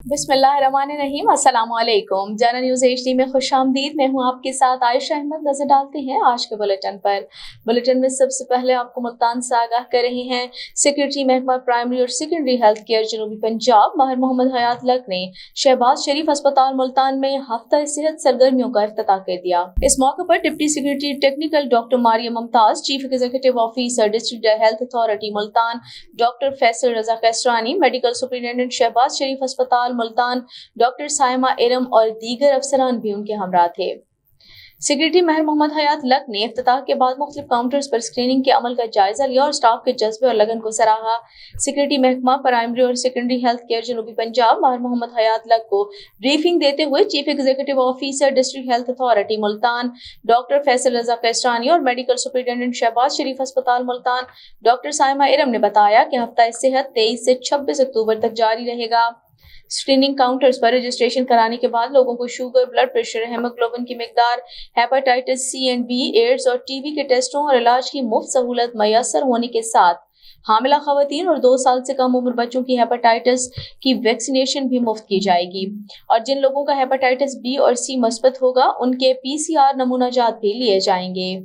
बिस्मिल्लाहिर्रहमानिर्रहीम। अस्सलाम वालेकुम। जर्नल न्यूज़ HD में खुश आमदीद। मैं हूँ आपके साथ आयशा अहमद। नजर डालते हैं आज के बुलेटिन पर। बुलेटिन में सबसे पहले आपको मुल्तान से आगाह कर रही हैं सेक्रेटरी महकमा प्राइमरी और सेकेंडरी हेल्थ केयर जनूबी पंजाब माहिर मोहम्मद हयात लक ने शहबाज शरीफ अस्पताल मुल्तान में हफ्ता सेहत सरगर्मियों का इफ्तिताह कर दिया। इस मौके पर deputy secretary technical doctor Maria Mumtaz, chief executive officer district health authority Multan doctor Faisal Raza Kaisrani, medical superintendent Shahbaz Sharif अस्पताल मुल्तान डॉक्टर सायमा इरम और दीगर अफसरान भी उनके हमरा थे। सेक्रेटरी माहिर मोहम्मद हयात लक ने इफ्तिताह के बाद मुख्तलिफ काउंटर्स पर स्क्रीनिंग के अमल का जायजा लिया और स्टाफ के जज्बे और लगन को सराहा। सेक्रेटरी महकमा प्राइमरी और सेकेंडरी हेल्थ केयर जनूबी पंजाब माहिर मोहम्मद हयात लक को ब्रीफिंग देते हुए chief executive officer district health authority Multan doctor Faisal Raza Kaisrani और मेडिकल सुपरिटेंडेंट शहबाज शरीफ अस्पताल मुल्तान डॉक्टर सायमा इरम ने बताया कि हफ्ता सेहत 23 से 26 अक्टूबर तक जारी रहेगा। स्क्रीनिंग काउंटर्स पर रजिस्ट्रेशन कराने के बाद लोगों को शुगर, ब्लड प्रेशर, हेमोग्लोबिन की मिकदार, hepatitis C and B, AIDS और TB के टेस्टों और इलाज की मुफ्त सहूलत मैसर होने के साथ हामिला खवातीन और 2 साल से कम उम्र बच्चों की हेपेटाइटिस की वैक्सीनेशन भी मुफ्त की जाएगी और जिन लोगों का हेपेटाइटिस B और C मुस्बत होगा उनके PCR नमूना जात भी लिए जाएंगे।